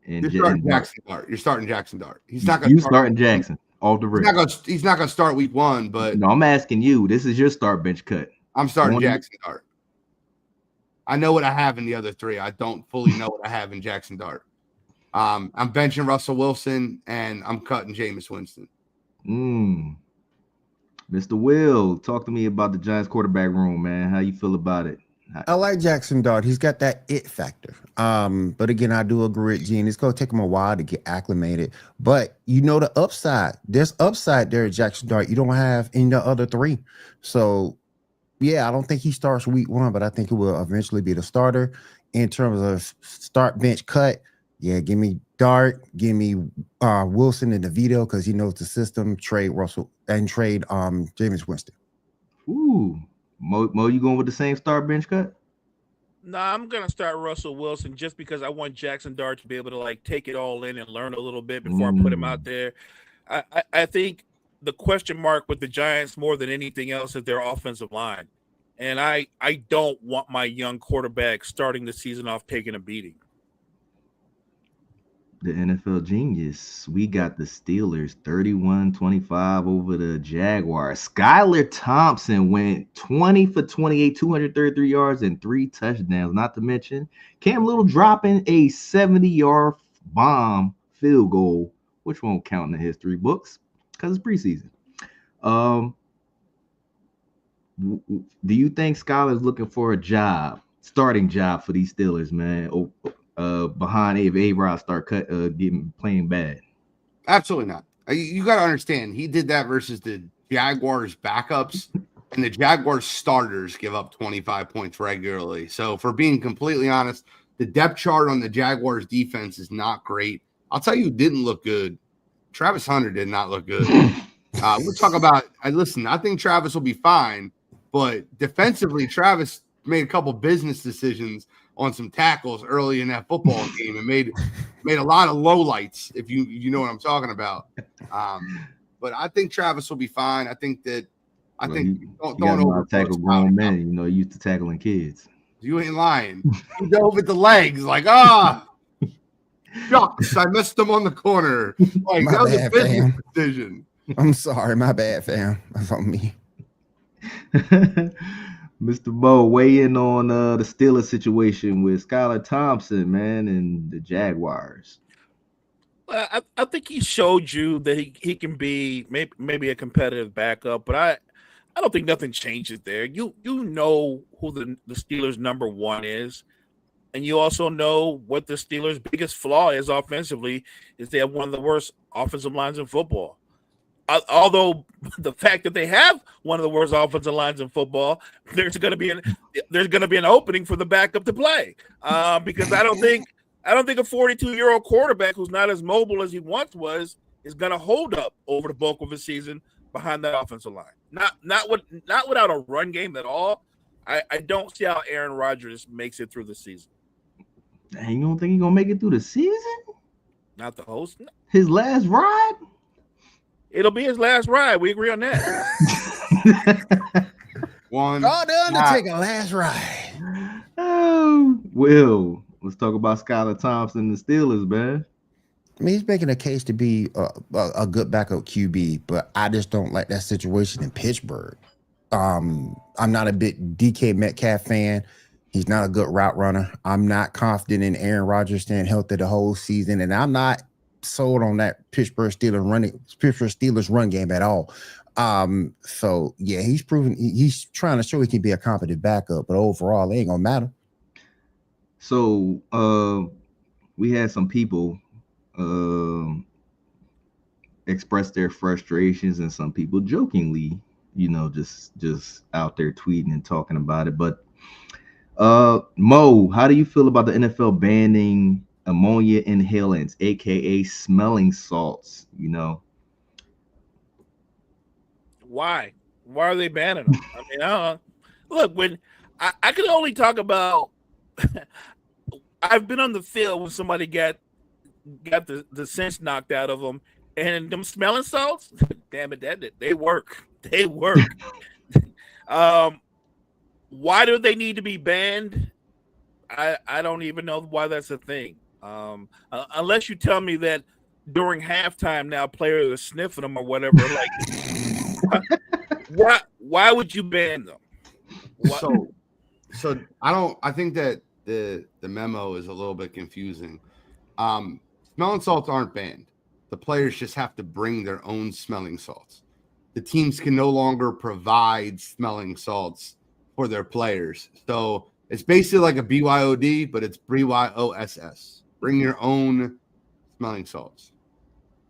and You're starting Jackson Dart. You're starting Jackson Dart. He's not going to start Jackson. Off the rip. He's not gonna start week 1, but No, I'm asking you. This is your start bench cut. I'm starting Jackson Dart. I know what I have in the other 3. I don't fully know what I have in Jackson Dart. I'm benching Russell Wilson and I'm cutting Jameis Winston. Mr. Will, talk to me about the Giants quarterback room, man. How you feel about it? I like Jackson Dart. He's got that it factor. But again, I do agree with Gene. It's going to take him a while to get acclimated. But you know the upside. There's upside there at Jackson Dart. You don't have in the other 3. So, yeah, I don't think he starts week 1, but I think he will eventually be the starter. In terms of start bench cut, yeah, give me Dart, give me Wilson and DeVito because he knows the system. Trade Russell and trade Jameis Winston. Ooh. Mo, you going with the same start bench cut? Nah, I'm gonna start Russell Wilson just because I want Jackson Dart to be able to like take it all in and learn a little bit before I put him out there. I think the question mark with the Giants more than anything else is their offensive line, and I don't want my young quarterback starting the season off taking a beating. The NFL GENEius. We got the Steelers 31-25 over the Jaguars. Skylar Thompson went 20 for 28, 233 yards and 3 touchdowns. Not to mention Cam Little dropping a 70-yard bomb field goal, which won't count in the history books because it's preseason. Do you think Skylar's looking for a starting job for these Steelers, man? Behind if A-Rod start playing bad? Absolutely not. You got to understand, he did that versus the Jaguars backups, and the Jaguars starters give up 25 points regularly. So, for being completely honest, the depth chart on the Jaguars defense is not great. I'll tell you who didn't look good. Travis Hunter did not look good. We'll talk about listen, I think Travis will be fine, but defensively, Travis made a couple business decisions on some tackles early in that football game and made a lot of lowlights, if you know what I'm talking about. But I think Travis will be fine. I think don't tackle grown men. Used to tackling kids. You ain't lying. He dove with the legs like shucks, I missed him on the corner. Like that was a business decision. I'm sorry, my bad, fam. That's on me. Mr. Bo, weigh in on the Steelers situation with Skylar Thompson, man, and the Jaguars. I think he showed you that he can be maybe a competitive backup, but I don't think nothing changes there. You know who the Steelers' number 1 is, and you also know what the Steelers' biggest flaw is offensively is they have one of the worst offensive lines in football. Although the fact that they have one of the worst offensive lines in football, there's going to be an opening for the backup to play because I don't think a 42-year-old quarterback who's not as mobile as he once was is going to hold up over the bulk of the season behind that offensive line. Not without a run game at all. I don't see how Aaron Rodgers makes it through the season. You don't think he's gonna make it through the season? Not the host. His last ride. It'll be his last ride. We agree on that. The Undertaker last ride. Oh, Will, let's talk about Skylar Thompson and the Steelers, man. I mean, he's making a case to be a good backup QB, but I just don't like that situation in Pittsburgh. I'm not a big DK Metcalf fan. He's not a good route runner. I'm not confident in Aaron Rodgers staying healthy the whole season, and I'm not sold on that Pittsburgh Steelers run game at all. So yeah, he's proven he's trying to show he can be a competent backup, but overall, it ain't gonna matter. So we had some people express their frustrations, and some people jokingly, just out there tweeting and talking about it. But Mo, how do you feel about the NFL banning ammonia inhalants, aka smelling salts? Why are they banning them? I mean, I don't know. Look, when I can only talk about I've been on the field when somebody got the sense knocked out of them, and them smelling salts, damn it, they work. Why do they need to be banned? I don't even know why that's a thing. Unless you tell me that during halftime now players are sniffing them or whatever. Like, why would you ban them? So I think that the memo is a little bit confusing. Smelling salts aren't banned. The players just have to bring their own smelling salts. The teams can no longer provide smelling salts for their players. So it's basically like a BYOD, but it's BYOSS. Bring your own smelling salts.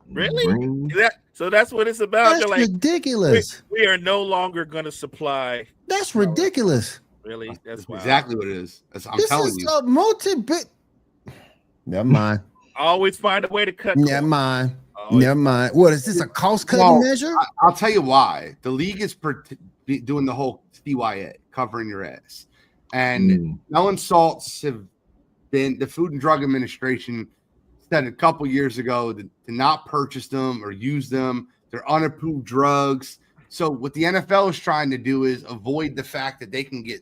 Really? So that's what it's about. That's They're like, ridiculous. we are no longer going to supply. That's ridiculous. Really? That's exactly what it is. I'm This telling is you. a multi-bit. Never mind. Always find a way to cut. Never mind. Never mind. What is this, a cost-cutting measure? I'll tell you why. The league is doing the whole CYA, covering your ass. And smelling salts have been, the Food and Drug Administration said a couple years ago to not purchase them or use them. They're unapproved drugs. So what the NFL is trying to do is avoid the fact that they can get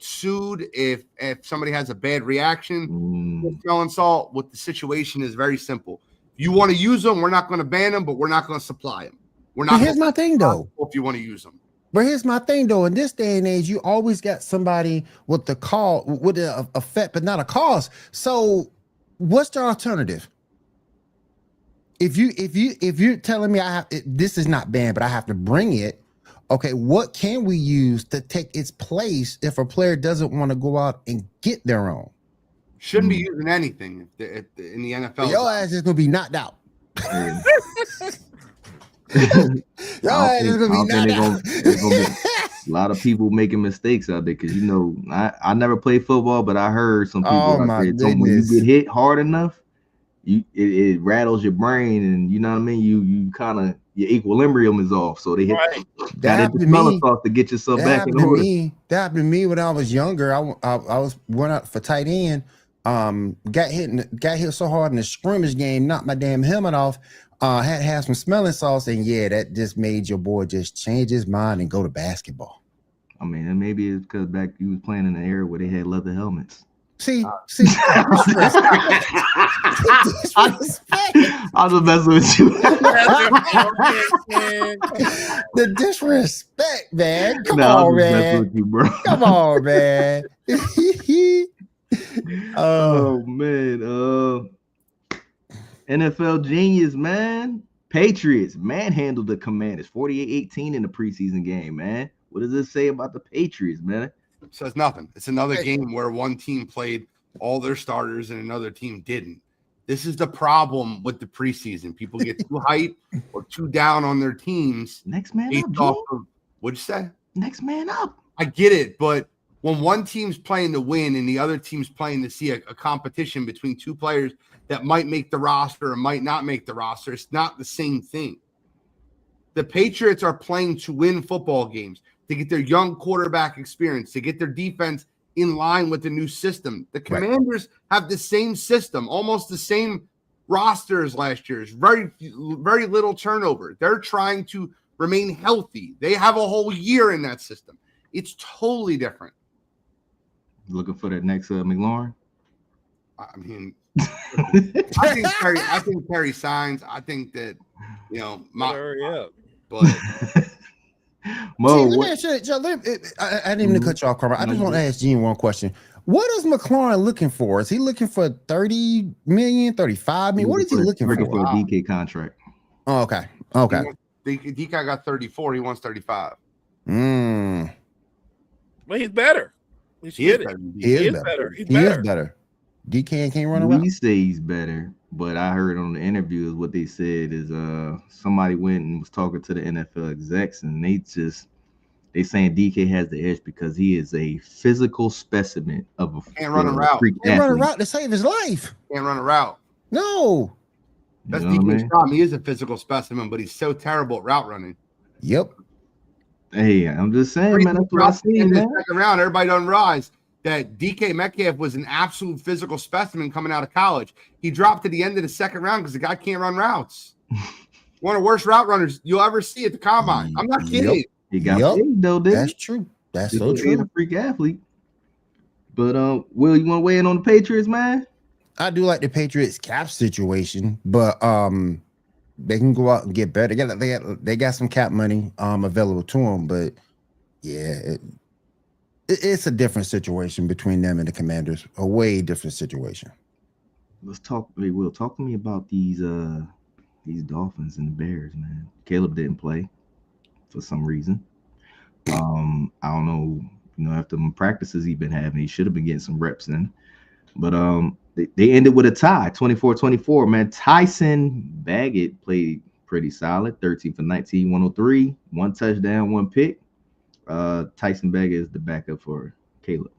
sued if somebody has a bad reaction with smelling salt. What the situation is very simple. If you want to use them, we're not going to ban them, but we're not going to supply them. We're not. But here's my thing, though. If you want to use them. But here's my thing, though. In this day and age, you always got somebody with the effect, but not a cause. So, what's the alternative? If you're telling me this is not banned, but I have to bring it, okay, what can we use to take its place if a player doesn't want to go out and get their own? Shouldn't be using anything in the NFL. Your ass is gonna be knocked out. Your ass is gonna be knocked out. There's gonna be a lot of people making mistakes out there because I never played football, but I heard some people out there when you get hit hard enough, it rattles your brain, and you know what I mean. You kind of your equilibrium is off, so they hit that smelling sauce to get yourself back in order. That happened to me when I was younger. I went out for tight end. Got hit so hard in the scrimmage game, knocked my damn helmet off. Had to have some smelling sauce, and that just made your boy just change his mind and go to basketball. I mean, and maybe it's because back you was playing in the era where they had leather helmets. See, I'll just mess with you. The disrespect, man. Come on, man. With you, bro. Come on, man. Oh man. NFL GENEius, man. Patriots manhandled the Commanders 48-18 in the preseason game, man. What does this say about the Patriots, man? Says nothing. It's another game where one team played all their starters and another team didn't. This is the problem with the preseason. People get too hyped or too down on their teams. Next man up. What'd you say? Next man up. I get it, but when one team's playing to win and the other team's playing to see a competition between two players that might make the roster or might not make the roster, it's not the same thing. The Patriots are playing to win football games, to get their young quarterback experience, to get their defense in line with the new system. The Commanders have the same system, almost the same roster as last year's. Very, very little turnover. They're trying to remain healthy. They have a whole year in that system. It's totally different. Looking for that next McLaurin? I mean, I think Perry signs. I think that, but Mo, I didn't even cut you off, Carmike. I just want to ask Gene one question. What is McLaurin looking for? Is he looking for 30 million, 35 million? What is he looking for? For a DK contract. Oh, okay. DK got 34. He wants 35. Well, he's better. He is better. He is better. DK can't run around. We say he's better, but I heard on the interviews what they said is somebody went and was talking to the NFL execs, and they saying DK has the edge because he is a physical specimen of a can't run a route. Can't run a route to save his life. Can't run a route. No. That's DK's problem. He is a physical specimen, but he's so terrible at route running. Yep. Hey, I'm just saying, man. That's what I see, man. Second round, everybody doesn't realize that DK Metcalf was an absolute physical specimen coming out of college. He dropped to the end of the second round because the guy can't run routes. One of the worst route runners you'll ever see at the combine. I'm not kidding. Yep. He got paid, though, didn't he? That's true. That's so true. A freak athlete. But Will, you want to weigh in on the Patriots, man? I do like the Patriots cap situation, but they can go out and get better. They got some cap money available to them, but yeah, it's a different situation between them and the Commanders. A way different situation. Let's talk. Hey, Will, talk to me about these Dolphins and the Bears, man. Caleb didn't play for some reason. I don't know. After the practices he's been having, he should have been getting some reps in. But they ended with a tie, 24-24. Man, Tyson Baggett played pretty solid, 13 for 19, 103, 1 touchdown, 1 pick. Tyson Baggett is the backup for Caleb.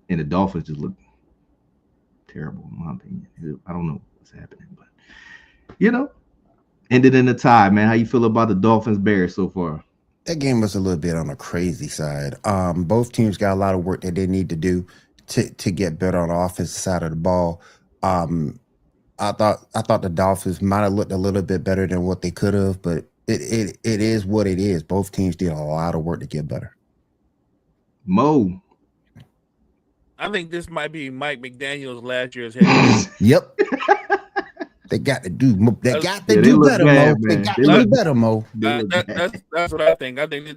And the Dolphins just look terrible, in my opinion. I don't know what's happening, but ended in a tie, man. How you feel about the Dolphins Bears so far? That game was a little bit on the crazy side. Both teams got a lot of work that they need to do to get better on the offensive side of the ball. I thought the Dolphins might have looked a little bit better than what they could have, but it is what it is. Both teams did a lot of work to get better. Mo, I think this might be Mike McDaniel's last year's head coach. Yep. They got to do. They got to they do look better, bad, Mo. They man. got They to do look- better, Mo. That's what I think. I think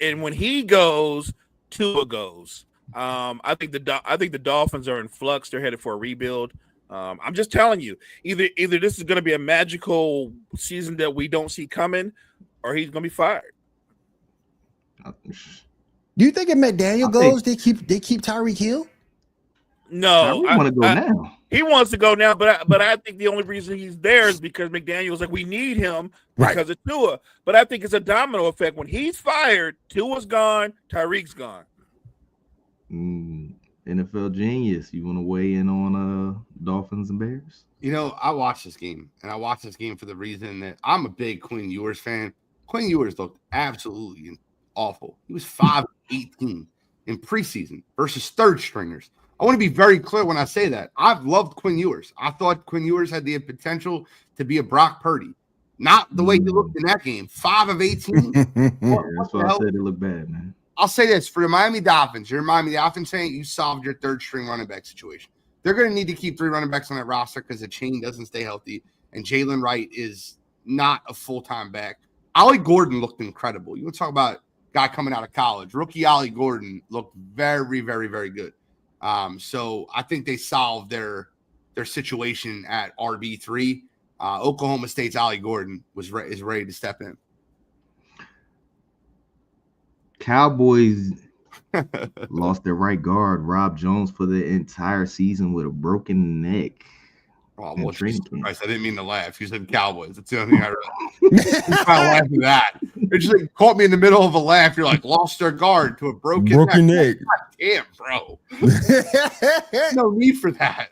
and when he goes, Tua goes. I think the Dolphins are in flux. They're headed for a rebuild. I'm just telling you, either this is going to be a magical season that we don't see coming, or he's going to be fired. Do you think if McDaniel goes, they keep Tyreek Hill? No, I want to go now. He wants to go now, but I think the only reason he's there is because McDaniel's like, we need him because of Tua. But I think it's a domino effect. When he's fired, Tua's gone, Tyreek's gone. NFL GENEius, you want to weigh in on Dolphins and Bears? I watched this game, and I watched this game for the reason that I'm a big Quinn Ewers fan. Quinn Ewers looked absolutely awful. He was 5-18 in preseason versus third stringers. I want to be very clear when I say that. I've loved Quinn Ewers. I thought Quinn Ewers had the potential to be a Brock Purdy. Not the way he looked in that game. 5 of 18. That's why I said it looked bad, man. I'll say this for the Miami Dolphins. You're a Miami Dolphins saying you solved your third string running back situation. They're going to need to keep 3 running backs on that roster because the chain doesn't stay healthy. And Jalen Wright is not a full-time back. Ollie Gordon looked incredible. You want to talk about a guy coming out of college. Rookie Ollie Gordon looked very, very, very good. So I think they solved their situation at RB3. Oklahoma State's Ollie Gordon is ready to step in. Cowboys lost their right guard, Rob Jones, for the entire season with a broken neck. Oh, well, Jesus Christ, I didn't mean to laugh. You said Cowboys. That's the only thing I read. I laughed at that. It just caught me in the middle of a laugh. You're like, lost their guard to a broken neck. God damn, bro. No need for that.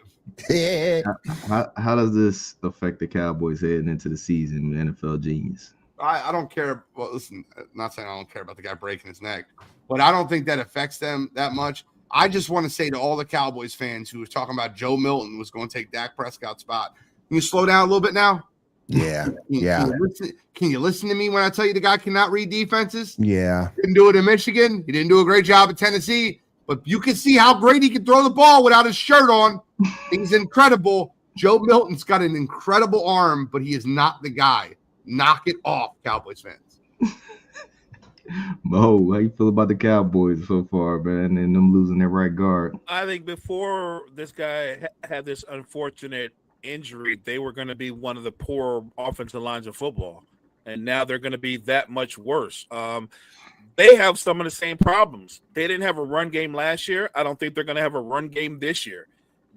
How does this affect the Cowboys heading into the season with NFL GENEius? I don't care. Well, listen, I'm not saying I don't care about the guy breaking his neck, but I don't think that affects them that much. I just want to say to all the Cowboys fans who was talking about Joe Milton was going to take Dak Prescott's spot, can you slow down a little bit now? Yeah. Can you listen to me when I tell you the guy cannot read defenses? Yeah. Didn't do it in Michigan. He didn't do a great job at Tennessee, but you can see how great he can throw the ball without his shirt on. He's incredible. Joe Milton's got an incredible arm, but he is not the guy. Knock it off, Cowboys fans. Mo, how you feel about the Cowboys so far, man, and them losing their right guard? I think before this guy had this unfortunate injury, they were going to be one of the poor offensive lines of football, and now they're going to be that much worse. They have some of the same problems. They didn't have a run game last year. I don't think they're going to have a run game this year.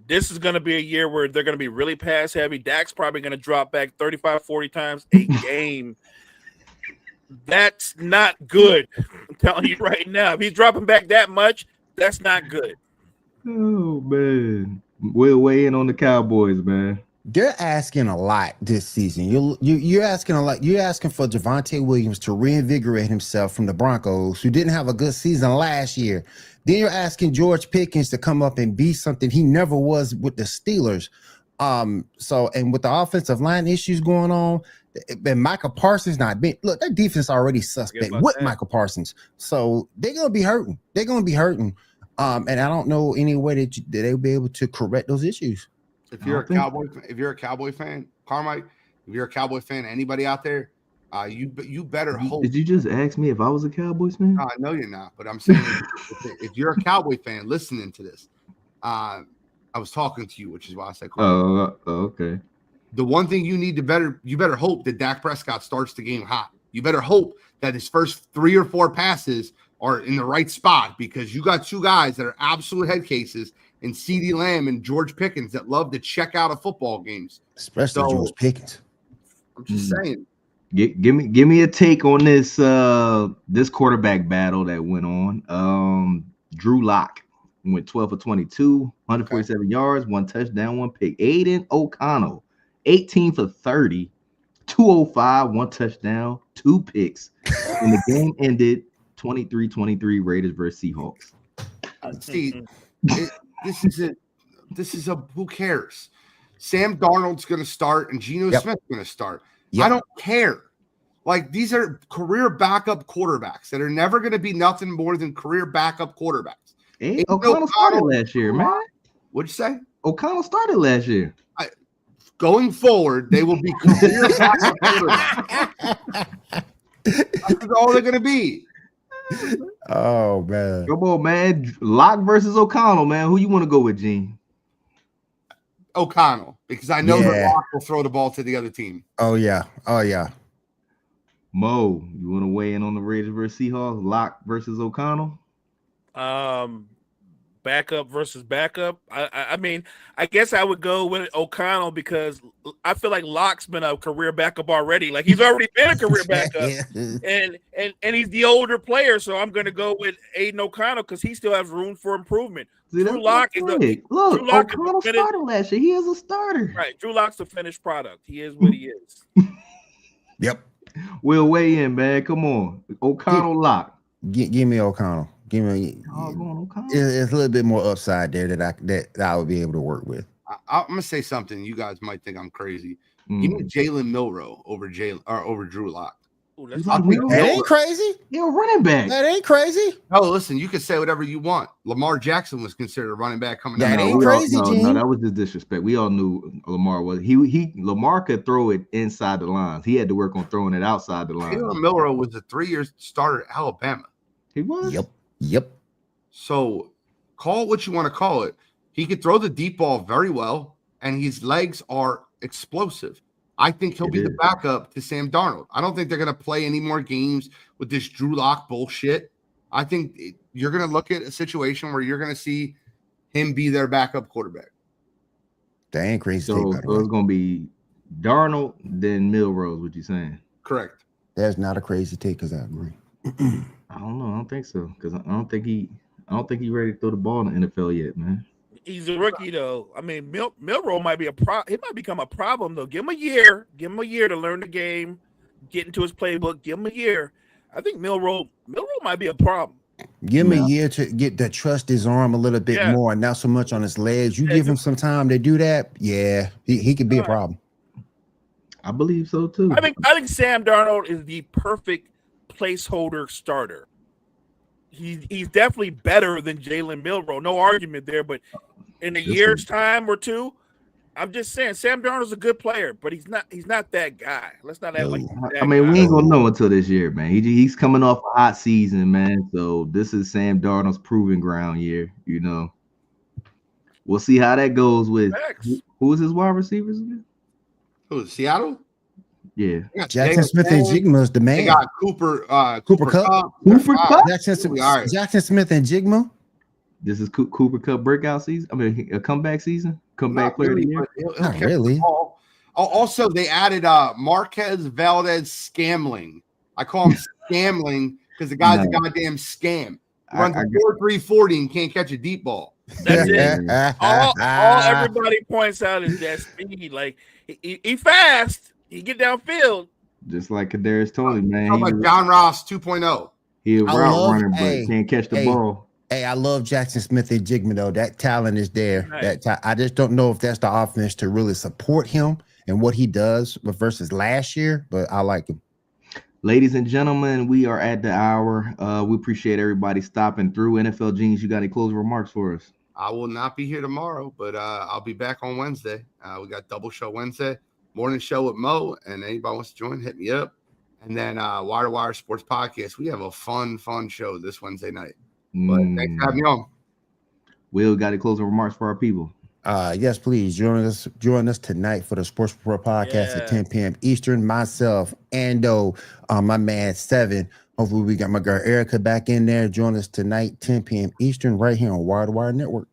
This is going to be a year where they're going to be really pass heavy. Dak's probably going to drop back 35, 40 times a game. That's not good. I'm telling you right now. If he's dropping back that much, that's not good. Oh, man. We'll weigh in on the Cowboys, man. They're asking a lot this season. You're asking a lot. You're asking for Javonte Williams to reinvigorate himself from the Broncos, who didn't have a good season last year. Then you're asking George Pickens to come up and be something he never was with the Steelers. And with the offensive line issues going on, and Michael Parsons not being look, that defense already suspect with Michael Parsons. So they're gonna be hurting. And I don't know any way that they'll be able to correct those issues. If you're a Cowboy fan, Carmike, if you're a Cowboy fan, anybody out there, you better hope. Did you just ask me if I was a Cowboys fan? No, I know you're not, but I'm saying if you're a Cowboy fan listening to this, I was talking to you, which is why I said Carmike. Okay. The one thing you better hope that Dak Prescott starts the game hot. You better hope that his first 3 or 4 passes are in the right spot, because you got 2 guys that are absolute head cases in CeeDee Lamb and George Pickens that love to check out of football games. Especially George Pickens. I'm just saying. Give me a take on this this quarterback battle that went on. Drew Lock went 12 for 22, 147 yards, 1 touchdown, 1 pick. Aiden O'Connell, 18 for 30, 205, 1 touchdown, 2 picks. And the game ended 23-23 Raiders versus Seahawks. See, this is a who cares? Sam Darnold's going to start and GENEius Smith's going to start. I don't care. Like, these are career backup quarterbacks that are never going to be nothing more than career backup quarterbacks. Hey, O'Connell started last year, man. What'd you say? O'Connell started last year. Going forward, they will be career backup quarterbacks. That's all they're going to be. Oh, man. Come on, man. Lock versus O'Connell, man. Who you want to go with, Gene? O'Connell, because I know that Lock will throw the ball to the other team. Oh, yeah. Mo, you want to weigh in on the Raiders versus Seahawks? Lock versus O'Connell? Backup versus backup. I mean, I guess I would go with O'Connell because I feel like Lock's been a career backup already. Like, he's already been a career backup, and he's the older player. So I'm going to go with Aiden O'Connell because he still has room for improvement. See, Drew Lock is O'Connell started last year. He is a starter. Right. Drew Lock's a finished product. He is what he is. Yep. We'll weigh in, man. Come on. O'Connell Lock. Give me O'Connell. Give me O'Connell. It's a little bit more upside there that I would be able to work with. I'm gonna say something. You guys might think I'm crazy. Give me Jalen Milroe over Drew Lock. Ooh, that ain't crazy. You're a running back. That ain't crazy. No, listen, you can say whatever you want. Lamar Jackson was considered a running back coming that out. Ain't crazy, Gene. No, that was just disrespect. We all knew Lamar was. Lamar could throw it inside the lines. He had to work on throwing it outside the lines. Jalen Milroe was a 3-year starter at Alabama. He was? Yep. So call it what you want to call it. He could throw the deep ball very well, and his legs are explosive. I think he'll be the backup to Sam Darnold. I don't think they're going to play any more games with this Drew Lock bullshit. I think you're going to look at a situation where you're going to see him be their backup quarterback. That ain't crazy. So it's going to be Darnold, then Milrose, what you saying? Correct. That's not a crazy take because I agree. I don't know. I don't think so because I don't think he's ready to throw the ball in the NFL yet, man. He's a rookie, though. I mean, Milroe might be He might become a problem, though. Give him a year. Give him a year to learn the game, get into his playbook. Give him a year. I think Milroe might be a problem. Give him a year to get to trust his arm a little bit more, and not so much on his legs. You give him some time to do that. Yeah, he could be a problem. I believe so too. I think Sam Darnold is the perfect placeholder starter. He's definitely better than Jalen Milroe. No argument there. But in a year's time or two, I'm just saying Sam Darnold's a good player, but he's not that guy. Let's not act like he's that guy. We ain't gonna know until this year, man. He's coming off a hot season, man. So this is Sam Darnold's proving ground year. You know, we'll see how that goes with who is his wide receivers again? Who is Seattle? Yeah, Jackson Smith and Jigma is the man. They got Cooper Kupp. Cooper Kupp. Jackson Smith and Jigma. This is Cooper Kupp breakout season. I mean, a comeback season, comeback player of the year. Not really. Also, they added Marquez Valdez Scamling. I call him Scamling because the guy's a goddamn scam. He runs a 4.340 and can't catch a deep ball. That's it. All everybody points out is that speed. Like he fast. He get downfield. Just like Kadarius Toney, man. How about John Ross 2.0? He a route runner, but can't catch the ball. Hey, I love Jackson Smith and Jigma, though. That talent is there. Nice. I just don't know if that's the offense to really support him and what he does versus last year, but I like him. Ladies and gentlemen, we are at the hour. We appreciate everybody stopping through. NFL Genius, you got any closing remarks for us? I will not be here tomorrow, but I'll be back on Wednesday. We got double show Wednesday, morning show with Mo, and anybody wants to join, hit me up. And then Wire to Wire Sports Podcast. We have a fun show this Wednesday night. But thanks for having me on. Will, got any closing remarks for our people? Yes, please join us tonight for the Sports Report podcast at 10 p.m. Eastern. Myself, Ando, my man Seven. Hopefully, we got my girl Erica back in there. Join us tonight, 10 p.m. Eastern, right here on Wire to Wire Network.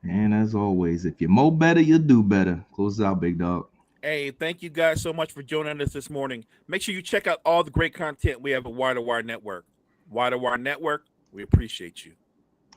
And as always, if you mow better, you'll do better. Close it out, big dog. Hey, thank you guys so much for joining us this morning. Make sure you check out all the great content we have at Wire to Wire Network. Wire to Wire Network, we appreciate you.